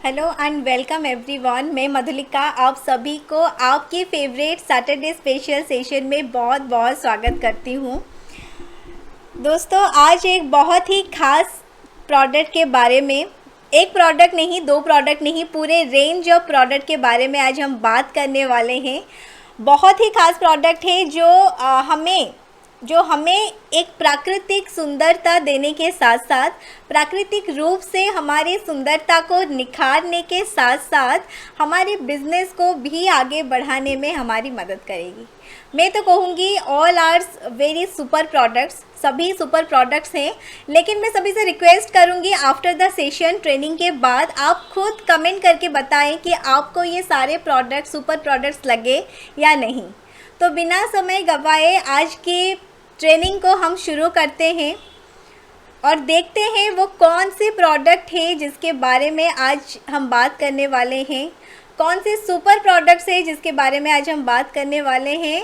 Hello and welcome everyone. मैं मधुलिका आप सभी को आपके फेवरेट सैटरडे स्पेशल सेशन में बहुत बहुत स्वागत करती हूँ। दोस्तों, आज एक बहुत ही खास प्रोडक्ट के बारे में, एक प्रोडक्ट नहीं, दो प्रोडक्ट नहीं, पूरे रेंज ऑफ प्रोडक्ट के बारे में आज हम बात करने वाले हैं। बहुत ही खास प्रोडक्ट है जो हमें एक प्राकृतिक सुंदरता देने के साथ साथ प्राकृतिक रूप से हमारी सुंदरता को निखारने के साथ साथ हमारे बिजनेस को भी आगे बढ़ाने में हमारी मदद करेगी। मैं तो कहूँगी all are very super products, सभी सुपर प्रोडक्ट्स हैं। लेकिन मैं सभी से रिक्वेस्ट करूँगी आफ्टर द सेशन ट्रेनिंग के बाद आप खुद कमेंट करके बताएं कि आपको ये सारे प्रोडक्ट्स सुपर प्रोडक्ट्स लगे या नहीं। तो बिना समय गवाए आज की ट्रेनिंग को हम शुरू करते हैं और देखते हैं वो कौन से प्रोडक्ट है जिसके बारे में आज हम बात करने वाले हैं, कौन से सुपर प्रोडक्ट्स है जिसके बारे में आज हम बात करने वाले हैं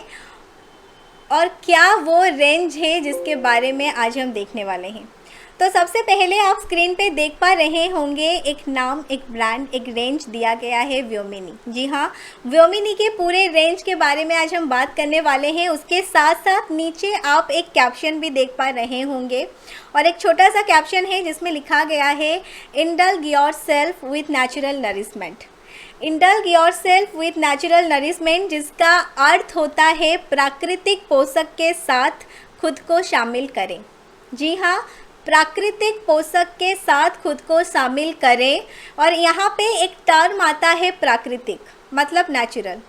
और क्या वो रेंज है जिसके बारे में आज हम देखने वाले हैं। तो सबसे पहले आप स्क्रीन पे देख पा रहे होंगे एक नाम, एक ब्रांड, एक रेंज दिया गया है व्योमिनी। जी हाँ, व्योमिनी के पूरे रेंज के बारे में आज हम बात करने वाले हैं। उसके साथ साथ नीचे आप एक कैप्शन भी देख पा रहे होंगे और एक छोटा सा कैप्शन है जिसमें लिखा गया है indulge yourself with natural nourishment. Indulge yourself with natural nourishment, जिसका अर्थ होता है प्राकृतिक पोषक के साथ खुद को शामिल करें। जी हाँ, प्राकृतिक पोषक के साथ खुद को शामिल करें। और यहाँ पे एक टर्म आता है प्राकृतिक, मतलब नेचुरल।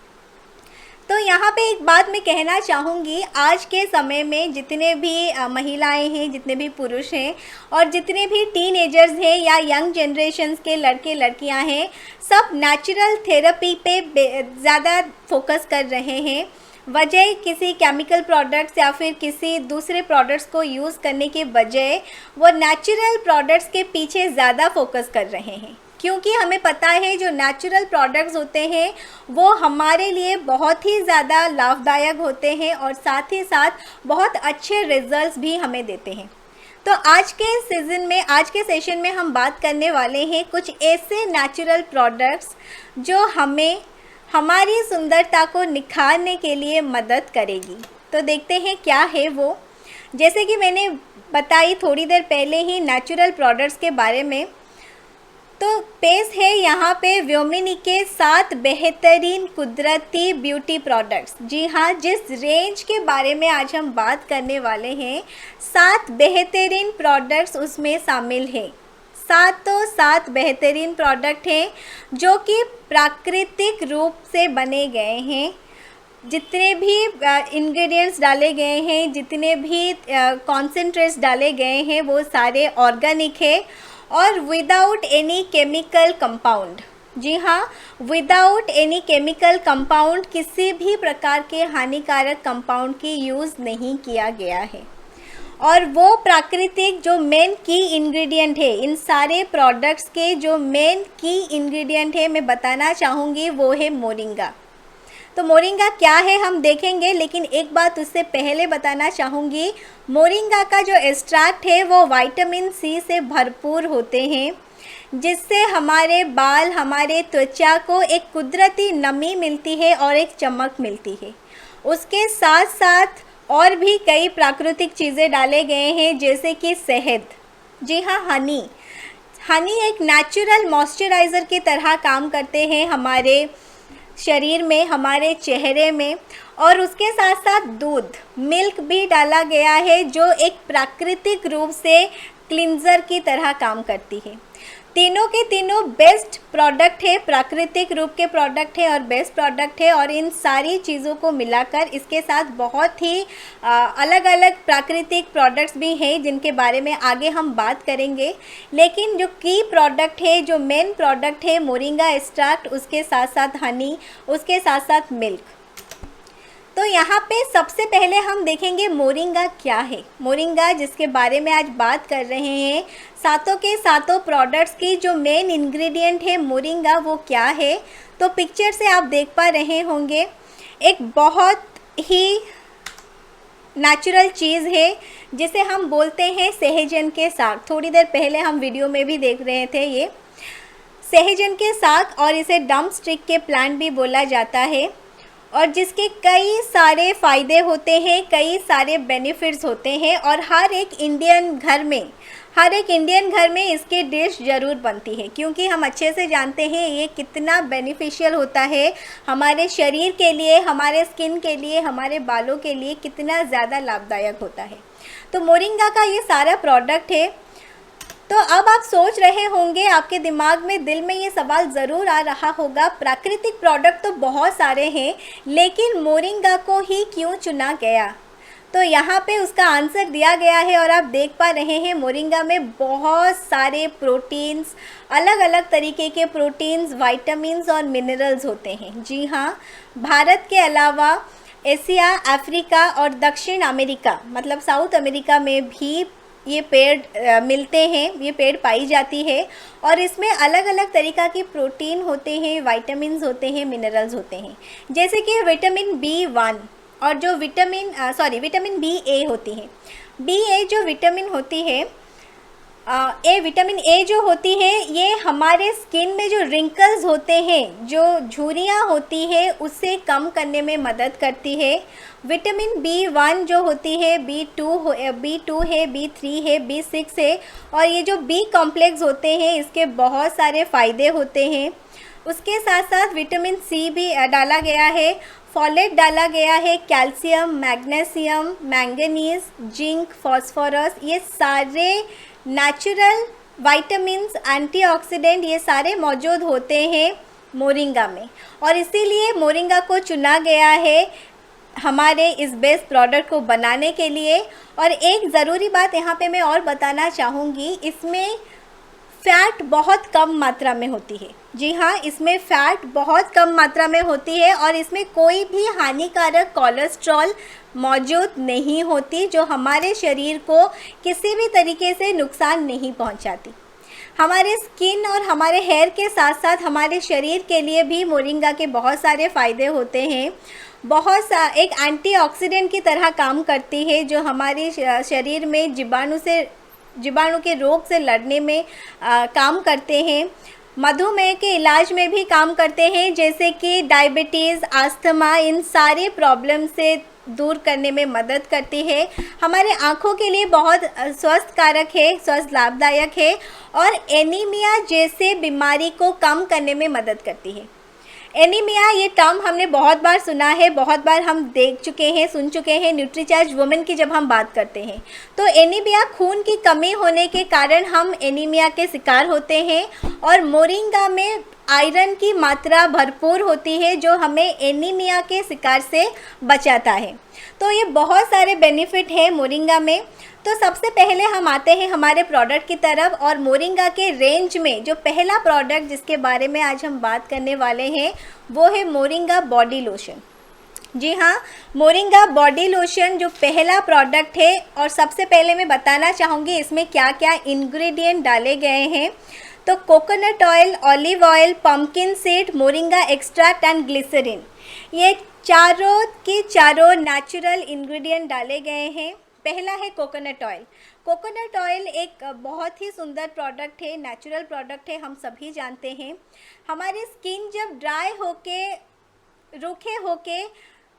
तो यहाँ पे एक बात मैं कहना चाहूँगी, आज के समय में जितने भी महिलाएं हैं, जितने भी पुरुष हैं और जितने भी टीनेजर्स हैं या यंग जनरेशन्स के लड़के लड़कियाँ हैं, सब नेचुरल थेरेपी पे ज़्यादा फोकस कर रहे हैं। वजह किसी केमिकल प्रोडक्ट्स या फिर किसी दूसरे प्रोडक्ट्स को यूज़ करने के बजाय वो नेचुरल प्रोडक्ट्स के पीछे ज़्यादा फोकस कर रहे हैं, क्योंकि हमें पता है जो नेचुरल प्रोडक्ट्स होते हैं वो हमारे लिए बहुत ही ज़्यादा लाभदायक होते हैं और साथ ही साथ बहुत अच्छे रिजल्ट्स भी हमें देते हैं। तो आज के सेशन में हम बात करने वाले हैं कुछ ऐसे नेचुरल प्रोडक्ट्स जो हमें हमारी सुंदरता को निखारने के लिए मदद करेगी। तो देखते हैं क्या है वो। जैसे कि मैंने बताई थोड़ी देर पहले ही नेचुरल प्रोडक्ट्स के बारे में, तो पेश है यहाँ पे व्योमिनी के 7 बेहतरीन कुदरती ब्यूटी प्रोडक्ट्स। जी हाँ, जिस रेंज के बारे में आज हम बात करने वाले हैं, 7 बेहतरीन प्रोडक्ट्स उसमें शामिल हैं। 7 बेहतरीन प्रोडक्ट हैं जो कि प्राकृतिक रूप से बने गए हैं। जितने भी इंग्रेडिएंट्स डाले गए हैं, जितने भी कॉन्सेंट्रेट्स डाले गए हैं, वो सारे ऑर्गेनिक है और विदाउट एनी केमिकल कंपाउंड। जी हाँ, विदाउट एनी केमिकल कंपाउंड, किसी भी प्रकार के हानिकारक कंपाउंड की यूज़ नहीं किया गया है। और वो प्राकृतिक जो मेन की इंग्रेडिएंट है, इन सारे प्रोडक्ट्स के जो मेन की इंग्रेडिएंट है, मैं बताना चाहूँगी वो है मोरिंगा। तो मोरिंगा क्या है हम देखेंगे, लेकिन एक बात उससे पहले बताना चाहूँगी, मोरिंगा का जो एक्सट्रैक्ट है वो विटामिन सी से भरपूर होते हैं, जिससे हमारे बाल, हमारे त्वचा को एक कुदरती नमी मिलती है और एक चमक मिलती है। उसके साथ साथ और भी कई प्राकृतिक चीज़ें डाले गए हैं, जैसे कि शहद। जी हाँ, हनी एक नेचुरल मॉइस्चराइज़र की तरह काम करते हैं हमारे शरीर में, हमारे चेहरे में। और उसके साथ साथ दूध, मिल्क भी डाला गया है जो एक प्राकृतिक रूप से क्लींजर की तरह काम करती है। तीनों के तीनों बेस्ट प्रोडक्ट है, प्राकृतिक रूप के प्रोडक्ट है और बेस्ट प्रोडक्ट है। और इन सारी चीज़ों को मिलाकर इसके साथ बहुत ही अलग अलग प्राकृतिक प्रोडक्ट्स भी हैं जिनके बारे में आगे हम बात करेंगे। लेकिन जो की प्रोडक्ट है, जो मेन प्रोडक्ट है, मोरिंगा एक्सट्रैक्ट, उसके साथ साथ हनी, उसके साथ साथ मिल्क। तो यहाँ पे सबसे पहले हम देखेंगे मोरिंगा क्या है। मोरिंगा जिसके बारे में आज बात कर रहे हैं, 7 के 7 प्रोडक्ट्स की जो मेन इंग्रेडिएंट है मोरिंगा, वो क्या है। तो पिक्चर से आप देख पा रहे होंगे, एक बहुत ही नेचुरल चीज़ है जिसे हम बोलते हैं सहजन के साग। थोड़ी देर पहले हम वीडियो में भी देख रहे थे ये सहजन के साथ, और इसे डम्प स्टिक के प्लांट भी बोला जाता है, और जिसके कई सारे फ़ायदे होते हैं, कई सारे बेनिफिट्स होते हैं, और हर एक इंडियन घर में इसके डिश ज़रूर बनती है, क्योंकि हम अच्छे से जानते हैं ये कितना बेनिफिशियल होता है हमारे शरीर के लिए, हमारे स्किन के लिए, हमारे बालों के लिए कितना ज़्यादा लाभदायक होता है। तो मोरिंगा का ये सारा प्रोडक्ट है। तो अब आप सोच रहे होंगे, आपके दिमाग में, दिल में ये सवाल ज़रूर आ रहा होगा, प्राकृतिक प्रोडक्ट तो बहुत सारे हैं, लेकिन मोरिंगा को ही क्यों चुना गया? तो यहाँ पे उसका आंसर दिया गया है, और आप देख पा रहे हैं मोरिंगा में बहुत सारे प्रोटीन्स, अलग अलग तरीके के प्रोटीन्स, विटामिन्स और मिनरल्स होते हैं। जी हाँ, भारत के अलावा एशिया, अफ्रीका और दक्षिण अमेरिका, मतलब साउथ अमेरिका में भी ये पेड़ मिलते हैं, ये पेड़ पाई जाती है, और इसमें अलग अलग तरीक़ा की प्रोटीन होते हैं, विटामिन्स होते हैं, मिनरल्स होते हैं, जैसे कि विटामिन B1 और जो विटामिन BA होती है। BA जो विटामिन होती है, विटामिन ए जो होती है, ये हमारे स्किन में जो रिंकल्स होते हैं, जो झुर्रियाँ होती है, उससे कम करने में मदद करती है। विटामिन B1 जो होती है, B2 है, B3 है, B6 है, और ये जो B कॉम्प्लेक्स होते हैं, इसके बहुत सारे फ़ायदे होते हैं। उसके साथ साथ विटामिन C भी डाला गया है, फॉलेट डाला गया है, calcium, magnesium, manganese, zinc, phosphorus, ये सारे नेचुरल विटामिन्स, एंटीऑक्सीडेंट, ये सारे मौजूद होते हैं मोरिंगा में, और इसीलिए मोरिंगा को चुना गया है हमारे इस बेस्ट प्रोडक्ट को बनाने के लिए। और एक ज़रूरी बात यहाँ पे मैं और बताना चाहूँगी, इसमें फ़ैट बहुत कम मात्रा में होती है। जी हाँ, इसमें फ़ैट बहुत कम मात्रा में होती है, और इसमें कोई भी हानिकारक कोलेस्ट्रॉल मौजूद नहीं होती, जो हमारे शरीर को किसी भी तरीके से नुकसान नहीं पहुंचाती। हमारे स्किन और हमारे हेयर के साथ साथ हमारे शरीर के लिए भी मोरिंगा के बहुत सारे फ़ायदे होते हैं। एक एंटीऑक्सीडेंट की तरह काम करती है, जो हमारे शरीर में जीवाणु के रोग से लड़ने में काम करते हैं। मधुमेह के इलाज में भी काम करते हैं, जैसे कि डायबिटीज़, अस्थमा, इन सारे प्रॉब्लम से दूर करने में मदद करती है। हमारे आँखों के लिए बहुत स्वस्थ कारक है, स्वस्थ लाभदायक है, और एनीमिया जैसे बीमारी को कम करने में मदद करती है। एनीमिया, ये टर्म हमने बहुत बार सुना है, बहुत बार हम देख चुके हैं, सुन चुके हैं न्यूट्रीचार्ज वुमेन की जब हम बात करते हैं। तो एनीमिया, खून की कमी होने के कारण हम एनीमिया के शिकार होते हैं, और मोरिंगा में आयरन की मात्रा भरपूर होती है, जो हमें एनीमिया के शिकार से बचाता है। तो ये बहुत सारे बेनिफिट हैं मोरिंगा में। तो सबसे पहले हम आते हैं हमारे प्रोडक्ट की तरफ, और मोरिंगा के रेंज में जो पहला प्रोडक्ट जिसके बारे में आज हम बात करने वाले हैं, वो है मोरिंगा बॉडी लोशन। जी हाँ, मोरिंगा बॉडी लोशन जो पहला प्रोडक्ट है, और सबसे पहले मैं बताना चाहूँगी इसमें क्या क्या इंग्रेडिएंट डाले गए हैं। तो coconut oil, olive oil, pumpkin seed, moringa extract and glycerine, ये चारों नेचुरल इंग्रेडिएंट डाले गए हैं। पहला है कोकोनट ऑयल। कोकोनट ऑयल एक बहुत ही सुंदर प्रोडक्ट है, नेचुरल प्रोडक्ट है, हम सभी जानते हैं। हमारी स्किन जब ड्राई होके, रूखे होके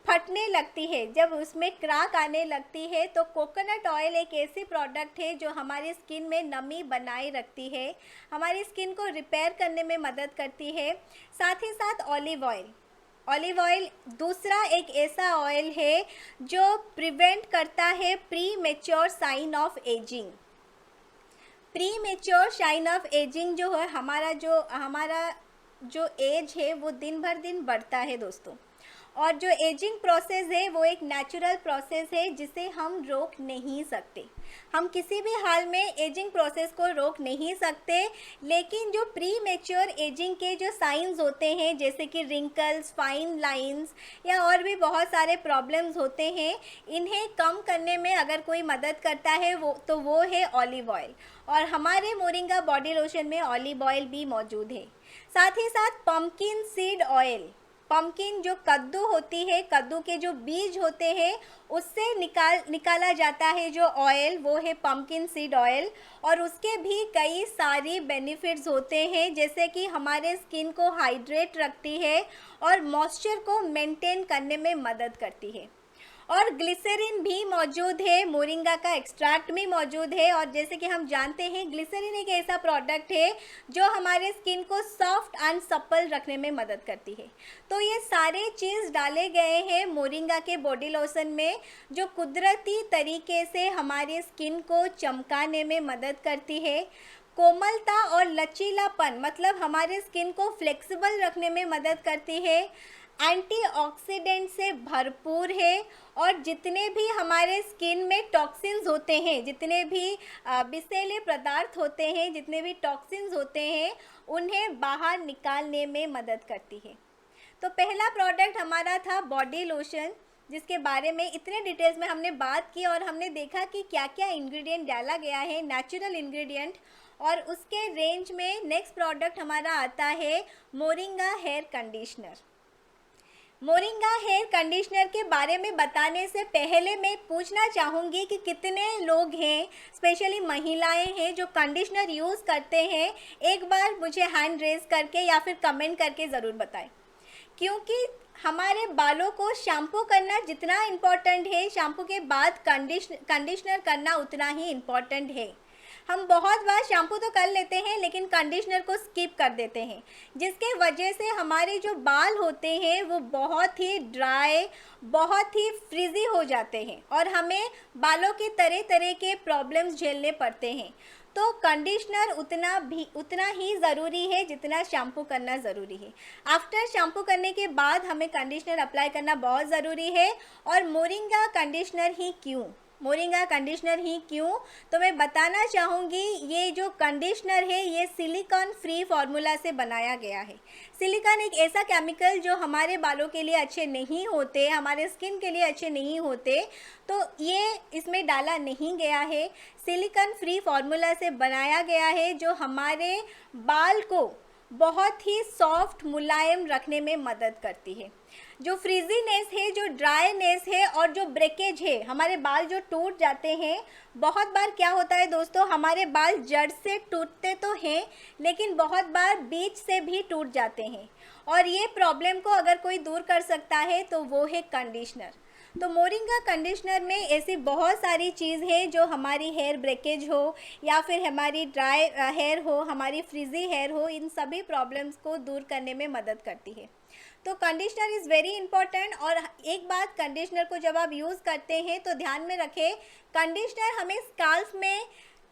फटने लगती है, जब उसमें क्रैक आने लगती है, तो कोकोनट ऑयल एक ऐसी प्रोडक्ट है जो हमारी स्किन में नमी बनाए रखती है, हमारी स्किन को रिपेयर करने में मदद करती है। साथ ही साथ ऑलिव ऑयल दूसरा एक ऐसा ऑयल है जो प्रिवेंट करता है premature sign of ageing. Premature sign of ageing जो है, हमारा जो एज है वो दिन भर दिन बढ़ता है दोस्तों, और जो एजिंग प्रोसेस है वो एक नेचुरल प्रोसेस है जिसे हम रोक नहीं सकते। हम किसी भी हाल में एजिंग प्रोसेस को रोक नहीं सकते, लेकिन जो प्री मैच्योर एजिंग के जो साइंस होते हैं, जैसे कि रिंकल्स, फाइन लाइंस या और भी बहुत सारे प्रॉब्लम्स होते हैं, इन्हें कम करने में अगर कोई मदद करता है वो है ऑलिव ऑयल, और हमारे मोरिंगा बॉडी लोशन में ऑलिव ऑयल भी मौजूद है। साथ ही साथ पम्पकिन सीड ऑयल, पम्पकिन जो कद्दू होती है, कद्दू के जो बीज होते हैं उससे निकाला जाता है जो ऑयल, वो है पम्पकिन सीड ऑयल। और उसके भी कई सारी बेनिफिट्स होते हैं, जैसे कि हमारे स्किन को हाइड्रेट रखती है और मॉइस्चर को मेंटेन करने में मदद करती है। और ग्लिसरीन भी मौजूद है, मोरिंगा का एक्सट्रैक्ट भी मौजूद है। और जैसे कि हम जानते हैं ग्लिसरीन एक ऐसा प्रोडक्ट है जो हमारे स्किन को सॉफ्ट एंड सप्पल रखने में मदद करती है। तो ये सारे चीज़ डाले गए हैं मोरिंगा के बॉडी लोशन में, जो कुदरती तरीके से हमारे स्किन को चमकाने में मदद करती है। कोमलता और लचीलापन, मतलब हमारे स्किन को फ्लेक्सिबल रखने में मदद करती है। एंटीऑक्सीडेंट से भरपूर है और जितने भी हमारे स्किन में टॉक्सिन्स होते हैं, जितने भी विषैले पदार्थ होते हैं, जितने भी टॉक्सिन्स होते हैं, उन्हें बाहर निकालने में मदद करती है। तो पहला प्रोडक्ट हमारा था बॉडी लोशन, जिसके बारे में इतने डिटेल्स में हमने बात की और हमने देखा कि क्या क्या इंग्रेडिएंट डाला गया है, नेचुरल इंग्रेडिएंट। और उसके रेंज में नेक्स्ट प्रोडक्ट हमारा आता है moringa hair conditioner. Moringa hair conditioner के बारे में बताने से पहले मैं पूछना चाहूँगी कि कितने लोग हैं, स्पेशली महिलाएं हैं, जो कंडीशनर यूज़ करते हैं। एक बार मुझे हैंड रेज करके या फिर कमेंट करके ज़रूर बताएं, क्योंकि हमारे बालों को शैम्पू करना जितना इम्पॉर्टेंट है, शैम्पू के बाद कंडीशनर करना उतना ही इम्पॉर्टेंट है। हम बहुत बार शैम्पू तो कर लेते हैं लेकिन कंडीशनर को स्किप कर देते हैं, जिसके वजह से हमारे जो बाल होते हैं वो बहुत ही ड्राई, बहुत ही फ्रिजी हो जाते हैं और हमें बालों के तरह तरह के प्रॉब्लम्स झेलने पड़ते हैं। तो कंडीशनर उतना ही ज़रूरी है जितना शैम्पू करना ज़रूरी है। आफ्टर शैम्पू करने के बाद हमें कंडीशनर अप्लाई करना बहुत ज़रूरी है। और मोरिंगा कंडीशनर ही क्यों, मोरिंगा कंडीशनर ही क्यों, तो मैं बताना चाहूँगी ये जो कंडीशनर है ये सिलिकॉन फ्री फार्मूला से बनाया गया है। सिलिकॉन एक ऐसा केमिकल जो हमारे बालों के लिए अच्छे नहीं होते, हमारे स्किन के लिए अच्छे नहीं होते, तो ये इसमें डाला नहीं गया है। सिलिकॉन फ्री फार्मूला से बनाया गया है जो हमारे बाल को बहुत ही सॉफ्ट मुलायम रखने में मदद करती है। जो फ्रीजीनेस है, जो ड्राईनेस है और जो ब्रेकेज है, हमारे बाल जो टूट जाते हैं, बहुत बार क्या होता है दोस्तों, हमारे बाल जड़ से टूटते तो हैं लेकिन बहुत बार बीच से भी टूट जाते हैं। और ये प्रॉब्लम को अगर कोई दूर कर सकता है तो वो है कंडीशनर। तो मोरिंगा कंडीशनर में ऐसी बहुत सारी चीज़ है जो हमारी हेयर ब्रेकेज हो या फिर हमारी ड्राई हेयर हो, हमारी फ्रीजी हेयर हो, इन सभी प्रॉब्लम्स को दूर करने में मदद करती है। तो कंडीशनर इज़ वेरी इंपॉर्टेंट। और एक बात, कंडीशनर को जब आप यूज़ करते हैं तो ध्यान में रखें, कंडीशनर हमें स्काल्फ में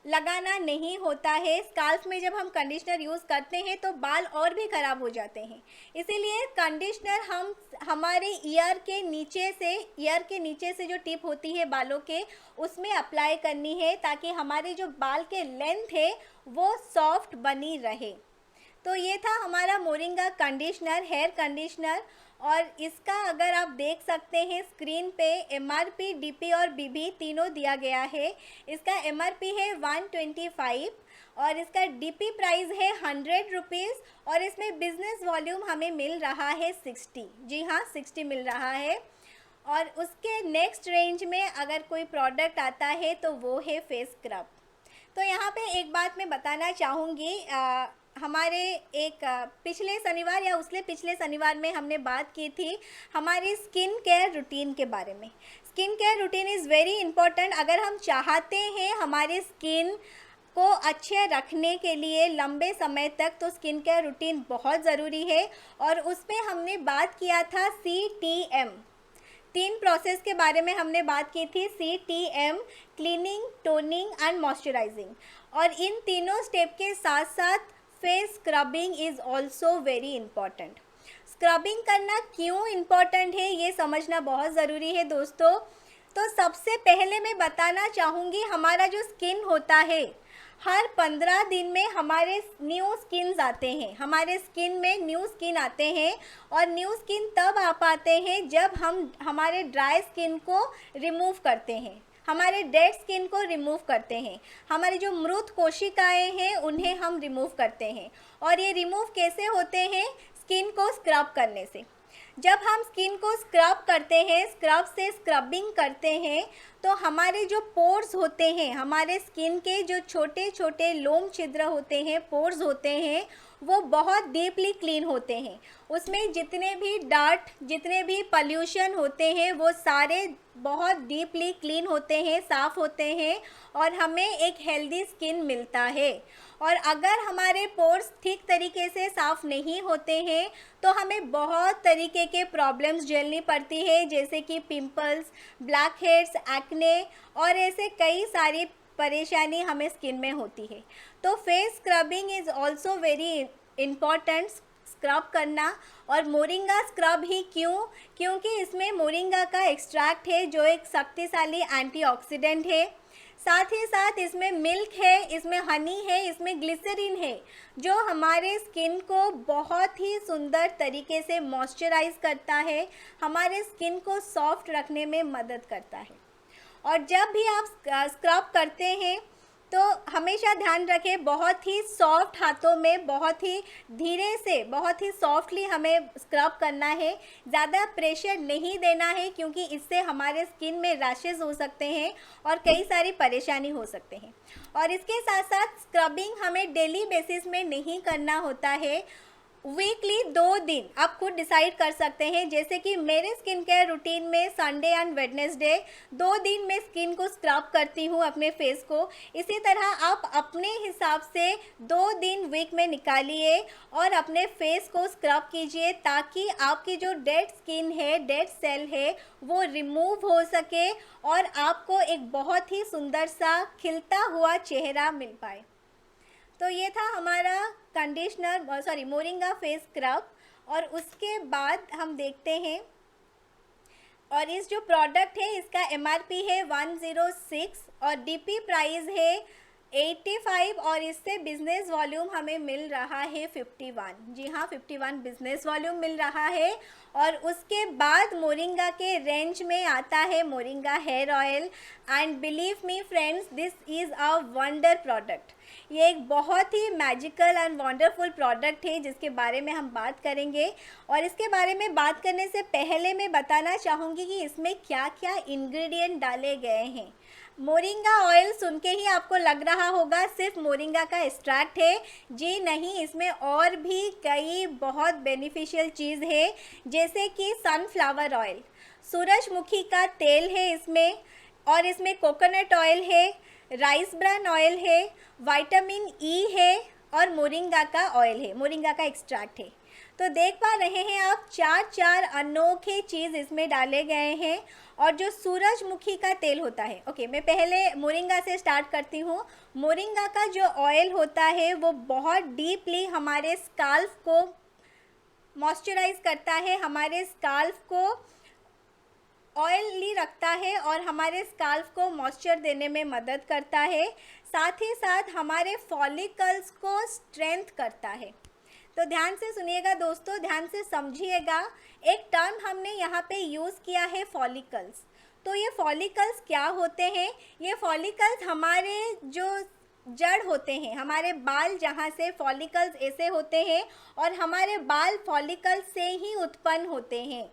लगाना नहीं होता है। स्काल्फ में जब हम कंडीशनर यूज़ करते हैं तो बाल और भी ख़राब हो जाते हैं। इसीलिए कंडीशनर हम हमारे ईयर के नीचे से जो टिप होती है बालों के, उसमें अप्लाई करनी है ताकि हमारे जो बाल के लेंथ है वो सॉफ्ट बनी रहे। तो ये था हमारा मोरिंगा कंडीशनर, हेयर कंडीशनर। और इसका अगर आप देख सकते हैं स्क्रीन पे MRP, DP और BB तीनों दिया गया है। इसका MRP है 125 और इसका DP प्राइस है 100 रुपीज़ और इसमें बिज़नेस वॉल्यूम हमें मिल रहा है 60। जी हाँ, 60 मिल रहा है। और उसके नेक्स्ट रेंज में अगर कोई प्रोडक्ट आता है तो वो है फेस स्क्रब। तो यहाँ पे एक बात मैं बताना चाहूँगी, हमारे एक पिछले शनिवार या उससे पिछले शनिवार में हमने बात की थी हमारी स्किन केयर रूटीन के बारे में। Skin care routine is very important. अगर हम चाहते हैं हमारी स्किन को अच्छे रखने के लिए लंबे समय तक, तो स्किन केयर रूटीन बहुत ज़रूरी है। और उस पर हमने बात किया था CTM, 3 प्रोसेस के बारे में हमने बात की थी। CTM, cleaning, toning and moisturising. और इन तीनों स्टेप के साथ साथ face scrubbing is also very important. Scrubbing करना क्यों इम्पॉर्टेंट है ये समझना बहुत ज़रूरी है दोस्तों। तो सबसे पहले मैं बताना चाहूँगी, हमारा जो स्किन होता है, हर 15 दिन में हमारे न्यू स्किन्स आते हैं, हमारे स्किन में न्यू स्किन आते हैं। और न्यू स्किन तब आ पाते हैं जब हम हमारे ड्राई स्किन को रिमूव करते हैं, हमारे डेड स्किन को रिमूव करते हैं, हमारी जो मृत कोशिकाएं हैं उन्हें हम रिमूव करते हैं। और ये रिमूव कैसे होते हैं? स्किन को स्क्रब करने से। जब हम स्किन को स्क्रब करते हैं, स्क्रब से स्क्रबिंग करते हैं, तो हमारे जो पोर्स होते हैं, हमारे स्किन के जो छोटे छोटे लोम छिद्र होते हैं, पोर्स होते हैं, वो बहुत डीपली क्लीन होते हैं। उसमें जितने भी डार्ट, जितने भी पॉल्यूशन होते हैं, वो सारे बहुत डीपली क्लीन होते हैं, साफ़ होते हैं और हमें एक हेल्दी स्किन मिलता है। और अगर हमारे पोर्स ठीक तरीके से साफ़ नहीं होते हैं तो हमें बहुत तरीके के प्रॉब्लम्स झेलनी पड़ती है, जैसे कि पिंपल्स, ब्लैक हेड्स, एक्ने और ऐसे कई सारी परेशानी हमें स्किन में होती है। तो face scrubbing is also very important, scrub करना। और मोरिंगा स्क्रब ही क्यों? क्योंकि इसमें मोरिंगा का एक्सट्रैक्ट है जो एक शक्तिशाली एंटीऑक्सीडेंट है। साथ ही साथ इसमें मिल्क है, इसमें हनी है, इसमें ग्लिसरीन है, जो हमारे स्किन को बहुत ही सुंदर तरीके से मॉइस्चराइज करता है, हमारे स्किन को सॉफ्ट रखने में मदद करता है। और जब भी आप स्क्रब करते हैं तो हमेशा ध्यान रखें, बहुत ही सॉफ्ट हाथों में, बहुत ही धीरे से, बहुत ही सॉफ्टली हमें स्क्रब करना है। ज़्यादा प्रेशर नहीं देना है क्योंकि इससे हमारे स्किन में रैशेस हो सकते हैं और कई सारी परेशानी हो सकते हैं। और इसके साथ साथ स्क्रबिंग हमें डेली बेसिस में नहीं करना होता है, वीकली 2 दिन आप खुद डिसाइड कर सकते हैं। जैसे कि मेरे स्किन केयर रूटीन में संडे एंड वेडनेसडे 2 दिन मैं स्किन को स्क्रब करती हूँ, अपने फेस को। इसी तरह आप अपने हिसाब से 2 दिन वीक में निकालिए और अपने फेस को स्क्रब कीजिए, ताकि आपकी जो डेड स्किन है, डेड सेल है, वो रिमूव हो सके और आपको एक बहुत ही सुंदर सा खिलता हुआ चेहरा मिल पाए। तो ये था हमारा कंडीशनर, मोरिंगा फेस स्क्रब। और उसके बाद हम देखते हैं, और इस जो प्रोडक्ट है इसका MRP है 106 और DP प्राइस है 85 और इससे बिजनेस वॉल्यूम हमें मिल रहा है 51। जी हाँ, 51 बिजनेस वॉल्यूम मिल रहा है। और उसके बाद मोरिंगा के रेंज में आता है moringa hair oil. And believe me friends, this is a wonder product. ये एक बहुत ही मैजिकल एंड वंडरफुल प्रोडक्ट है जिसके बारे में हम बात करेंगे। और इसके बारे में बात करने से पहले मैं बताना चाहूँगी कि इसमें क्या क्या इंग्रेडिएंट डाले गए हैं। मोरिंगा ऑयल सुन के ही आपको लग रहा होगा सिर्फ मोरिंगा का एक्सट्रैक्ट है। जी नहीं, इसमें और भी कई बहुत बेनिफिशियल चीज़ है, जैसे कि सनफ्लावर ऑयल, सूरजमुखी का तेल है इसमें, और इसमें कोकोनट ऑयल है, राइस ब्रान ऑयल है, विटामिन ई है और मोरिंगा का ऑयल है, मोरिंगा का एक्सट्रैक्ट है। तो देख पा रहे हैं आप, 4 अनोखे चीज़ इसमें डाले गए हैं। और जो सूरजमुखी का तेल होता है, ओके, मैं पहले मोरिंगा से स्टार्ट करती हूँ। मोरिंगा का जो ऑयल होता है वो बहुत डीपली हमारे स्काल्फ को मॉइस्चराइज करता है, हमारे स्काल्फ को ऑयली रखता है और हमारे स्काल्फ को मॉइस्चर देने में मदद करता है। साथ ही साथ हमारे फॉलिकल्स को स्ट्रेंथ करता है। तो ध्यान से सुनिएगा दोस्तों, ध्यान से समझिएगा। एक टर्म हमने यहाँ पे यूज़ किया है फॉलिकल्स। तो ये फॉलिकल्स क्या होते हैं? ये फॉलिकल्स हमारे जो जड़ होते हैं, हमारे बाल, जहाँ से फॉलिकल्स ऐसे होते हैं और हमारे बाल फॉलिकल्स से ही उत्पन्न होते हैं।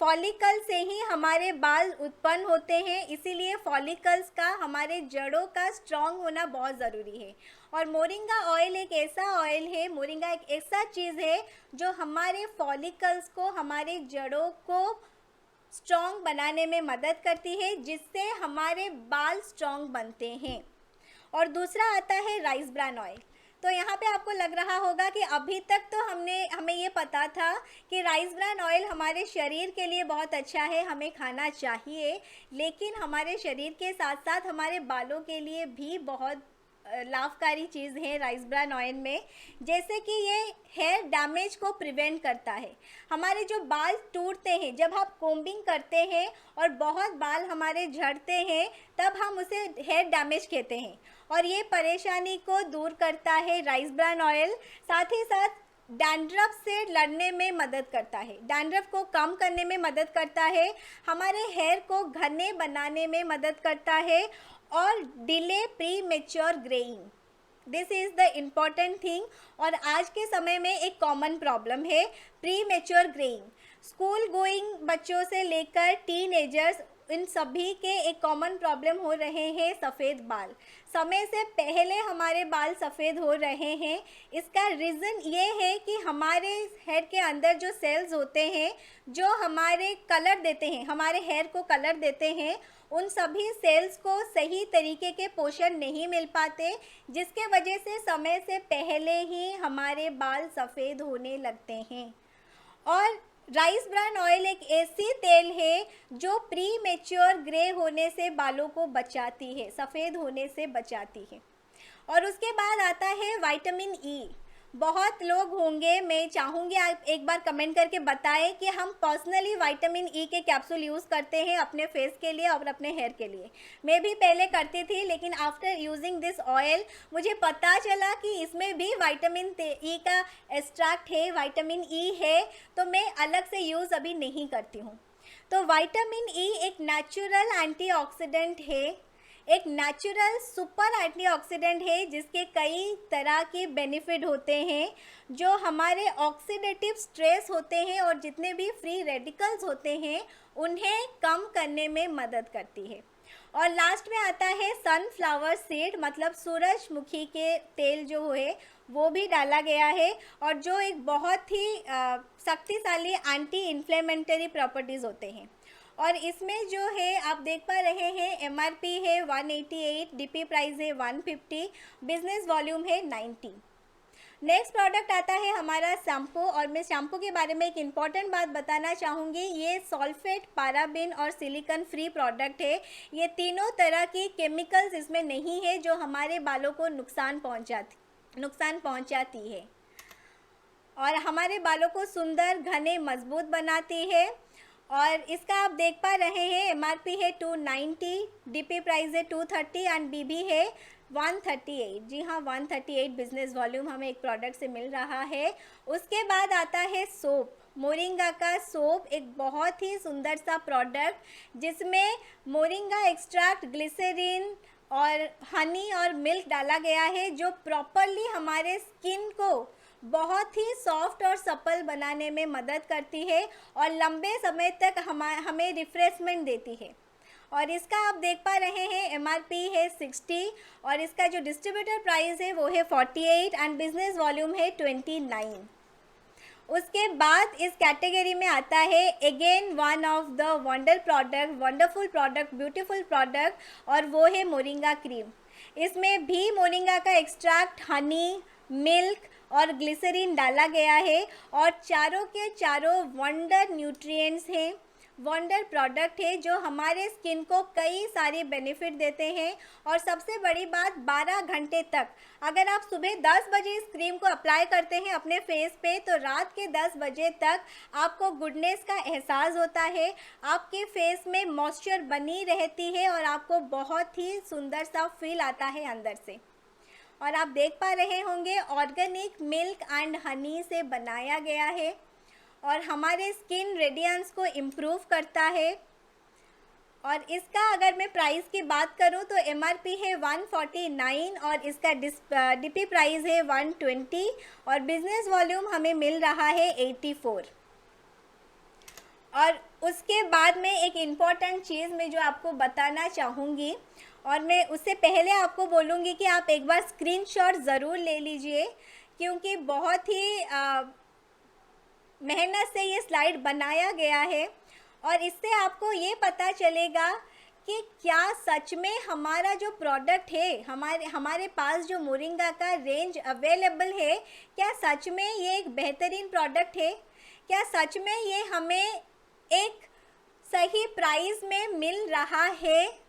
फॉलिकल से ही हमारे बाल उत्पन्न होते हैं, इसीलिए फॉलिकल्स का, हमारे जड़ों का स्ट्रॉन्ग होना बहुत ज़रूरी है। और मोरिंगा ऑयल एक ऐसा ऑयल है, मोरिंगा एक ऐसा चीज़ है जो हमारे फॉलिकल्स को, हमारे जड़ों को स्ट्रॉन्ग बनाने में मदद करती है, जिससे हमारे बाल स्ट्रॉन्ग बनते हैं। और दूसरा आता है राइस ब्रान ऑयल। तो यहाँ पे आपको लग रहा होगा कि अभी तक तो हमें ये पता था कि राइस ब्रान ऑयल हमारे शरीर के लिए बहुत अच्छा है, हमें खाना चाहिए, लेकिन हमारे शरीर के साथ साथ हमारे बालों के लिए भी बहुत लाभकारी चीज़ है राइस ब्रान ऑयल में। जैसे कि ये हेयर डैमेज को प्रिवेंट करता है। हमारे जो बाल टूटते हैं, जब आप कोम्बिंग करते हैं और बहुत बाल हमारे झड़ते हैं, तब हम उसे हेयर डैमेज कहते हैं, और ये परेशानी को दूर करता है राइस ब्रान ऑयल। साथ ही साथ डैंड्रफ से लड़ने में मदद करता है, डैंड्रफ को कम करने में मदद करता है, हमारे हेयर को घने बनाने में मदद करता है और delay pre mature greying. This is the important thing. और आज के समय में एक कॉमन प्रॉब्लम है pre mature greying. School going बच्चों से लेकर टीनेजर्स, इन सभी के एक कॉमन प्रॉब्लम हो रहे हैं सफ़ेद बाल। समय से पहले हमारे बाल सफ़ेद हो रहे हैं। इसका रीज़न ये है कि हमारे हेयर के अंदर जो सेल्स होते हैं जो हमारे कलर देते हैं, हमारे हेयर को कलर देते हैं, उन सभी सेल्स को सही तरीके के पोषण नहीं मिल पाते, जिसके वजह से समय से पहले ही हमारे बाल सफ़ेद होने लगते हैं। और राइस ब्रान ऑयल एक ऐसी तेल है जो प्री मेच्योर ग्रे होने से बालों को बचाती है, सफ़ेद होने से बचाती है। और उसके बाद आता है विटामिन ई। बहुत लोग होंगे, मैं चाहूँगी आप एक बार कमेंट करके बताएं कि हम पर्सनली विटामिन ई के कैप्सूल यूज़ करते हैं अपने फेस के लिए और अपने हेयर के लिए। मैं भी पहले करती थी, लेकिन आफ्टर यूजिंग दिस ऑयल मुझे पता चला कि इसमें भी विटामिन ई का एक्सट्रैक्ट है, विटामिन ई है, तो मैं अलग से यूज़ अभी नहीं करती हूँ। तो विटामिन ई एक नेचुरल एंटीऑक्सीडेंट है, एक नेचुरल सुपर एंटीऑक्सीडेंट है जिसके कई तरह के बेनिफिट होते हैं, जो हमारे ऑक्सीडेटिव स्ट्रेस होते हैं और जितने भी फ्री रेडिकल्स होते हैं उन्हें कम करने में मदद करती है। और लास्ट में आता है सनफ्लावर सीड, मतलब सूरजमुखी के तेल जो है वो भी डाला गया है, और जो एक बहुत ही शक्तिशाली एंटी इन्फ्लेमेटरी प्रॉपर्टीज़ होते हैं। और इसमें जो है आप देख पा रहे हैं एमआरपी है 188, डीपी प्राइस है 150, बिजनेस वॉल्यूम है 90। नेक्स्ट प्रोडक्ट आता है हमारा शैम्पू, और मैं शैम्पू के बारे में एक इम्पॉर्टेंट बात बताना चाहूँगी। ये सल्फेट, पाराबिन और सिलिकॉन फ्री प्रोडक्ट है। ये तीनों तरह की केमिकल्स इसमें नहीं है जो हमारे बालों को नुकसान पहुँचाती है और हमारे बालों को सुंदर, घने, मजबूत बनाती है। और इसका आप देख पा रहे हैं एमआरपी है 290, डीपी प्राइस है 230 एंड बीबी है 138। जी हाँ, 138 बिजनेस वॉल्यूम हमें एक प्रोडक्ट से मिल रहा है। उसके बाद आता है सोप, मोरिंगा का सोप, एक बहुत ही सुंदर सा प्रोडक्ट जिसमें मोरिंगा एक्सट्रैक्ट, ग्लिसरीन और हनी और मिल्क डाला गया है, जो प्रॉपरली हमारे स्किन को बहुत ही सॉफ्ट और सपल बनाने में मदद करती है और लंबे समय तक हमें रिफ्रेशमेंट देती है। और इसका आप देख पा रहे हैं एमआरपी है 60 और इसका जो डिस्ट्रीब्यूटर प्राइस है वो है 48 एंड बिजनेस वॉल्यूम है 29। उसके बाद इस कैटेगरी में आता है again one of the wonderful product, beautiful product, और वो है मोरिंगा क्रीम। इसमें भी मोरिंगा का एक्सट्रैक्ट, हनी, मिल्क और ग्लिसरीन डाला गया है और चारों के चारों वंडर न्यूट्रिएंट्स हैं, वंडर प्रोडक्ट है जो हमारे स्किन को कई सारे बेनिफिट देते हैं। और सबसे बड़ी बात, 12 घंटे तक, अगर आप सुबह 10 बजे इस क्रीम को अप्लाई करते हैं अपने फेस पे, तो रात के 10 बजे तक आपको गुडनेस का एहसास होता है, आपके फेस में मॉइस्चर बनी रहती है और आपको बहुत ही सुंदर सा फील आता है अंदर से। और आप देख पा रहे होंगे ऑर्गेनिक मिल्क एंड हनी से बनाया गया है और हमारे स्किन रेडियंस को इम्प्रूव करता है। और इसका अगर मैं प्राइस की बात करूं तो एमआरपी है 149 और इसका डीपी प्राइस है 120 और बिजनेस वॉल्यूम हमें मिल रहा है 84। और उसके बाद में एक इम्पॉर्टेंट चीज़ मैं जो आपको बताना चाहूँगी, और मैं उससे पहले आपको बोलूँगी कि आप एक बार स्क्रीनशॉट ज़रूर ले लीजिए, क्योंकि बहुत ही मेहनत से ये स्लाइड बनाया गया है और इससे आपको ये पता चलेगा कि क्या सच में हमारा जो प्रोडक्ट है, हमारे पास जो मोरिंगा का रेंज अवेलेबल है, क्या सच में ये एक बेहतरीन प्रोडक्ट है, क्या सच में ये हमें एक सही प्राइस में मिल रहा है।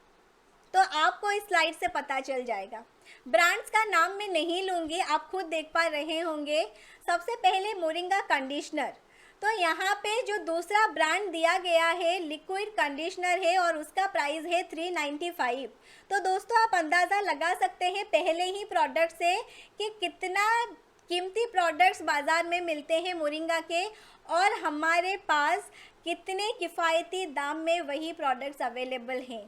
तो आपको इस स्लाइड से पता चल जाएगा। ब्रांड्स का नाम मैं नहीं लूँगी, आप खुद देख पा रहे होंगे। सबसे पहले मोरिंगा कंडीशनर, तो यहाँ पे जो दूसरा ब्रांड दिया गया है लिक्विड कंडीशनर है और उसका प्राइस है 395। तो दोस्तों आप अंदाज़ा लगा सकते हैं पहले ही प्रोडक्ट से कि कितना कीमती प्रोडक्ट्स बाज़ार में मिलते हैं मोरिंगा के, और हमारे पास कितने किफ़ायती दाम में वही प्रोडक्ट्स अवेलेबल हैं।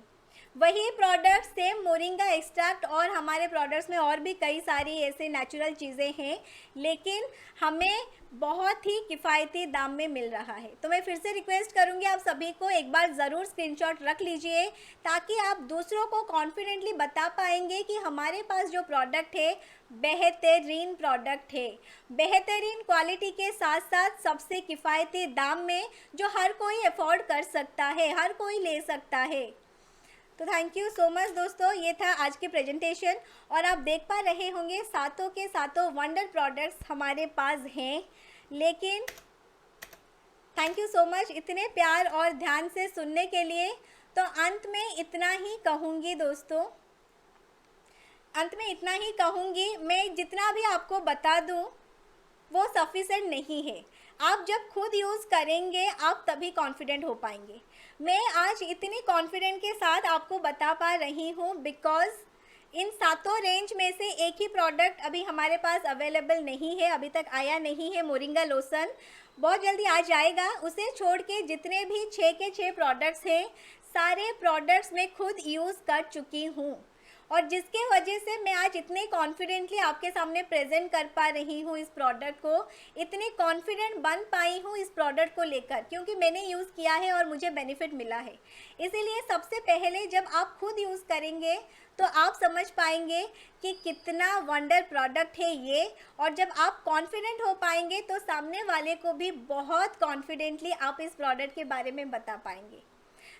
वही प्रोडक्ट सेम मोरिंगा एक्सट्रैक्ट और हमारे प्रोडक्ट्स में और भी कई सारी ऐसे नेचुरल चीज़ें हैं, लेकिन हमें बहुत ही किफ़ायती दाम में मिल रहा है। तो मैं फिर से रिक्वेस्ट करूंगी आप सभी को एक बार ज़रूर स्क्रीनशॉट रख लीजिए, ताकि आप दूसरों को कॉन्फिडेंटली बता पाएंगे कि हमारे पास जो प्रोडक्ट है बेहतरीन प्रोडक्ट है, बेहतरीन क्वालिटी के साथ साथ सबसे किफ़ायती दाम में, जो हर कोई अफोर्ड कर सकता है, हर कोई ले सकता है। तो थैंक यू सो मच दोस्तों, ये था आज की प्रेजेंटेशन। और आप देख पा रहे होंगे सातों के सातों वंडर प्रोडक्ट्स हमारे पास हैं। लेकिन थैंक यू सो मच इतने प्यार और ध्यान से सुनने के लिए। तो अंत में इतना ही कहूँगी दोस्तों, अंत में इतना ही कहूँगी, मैं जितना भी आपको बता दूँ वो सफिशेंट नहीं है। आप जब खुद यूज़ करेंगे आप तभी कॉन्फिडेंट हो पाएंगे। मैं आज इतनी कॉन्फिडेंट के साथ आपको बता पा रही हूँ बिकॉज़ इन सातों रेंज में से एक ही प्रोडक्ट अभी हमारे पास अवेलेबल नहीं है, अभी तक आया नहीं है। मोरिंगा लोशन बहुत जल्दी आ जाएगा। उसे छोड़ के जितने भी 6 के 6 प्रोडक्ट्स हैं, सारे प्रोडक्ट्स मैं खुद यूज़ कर चुकी हूँ, और जिसके वजह से मैं आज इतने कॉन्फिडेंटली आपके सामने प्रेजेंट कर पा रही हूँ इस प्रोडक्ट को, इतने कॉन्फिडेंट बन पाई हूँ इस प्रोडक्ट को लेकर, क्योंकि मैंने यूज़ किया है और मुझे बेनिफिट मिला है। इसीलिए सबसे पहले जब आप खुद यूज़ करेंगे तो आप समझ पाएंगे कि कितना वंडर प्रोडक्ट है ये, और जब आप कॉन्फिडेंट हो पाएंगे तो सामने वाले को भी बहुत कॉन्फिडेंटली आप इस प्रोडक्ट के बारे में बता पाएंगे।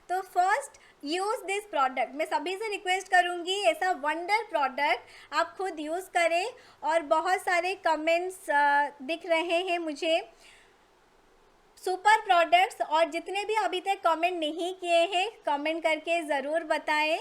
तो फर्स्ट यूज़ दिस प्रोडक्ट, मैं सभी से रिक्वेस्ट करूँगी ऐसा वंडर प्रोडक्ट आप खुद यूज़ करें। और बहुत सारे कमेंट्स दिख रहे हैं मुझे, सुपर प्रोडक्ट्स, और जितने भी अभी तक कमेंट नहीं किए हैं कमेंट करके ज़रूर बताएं।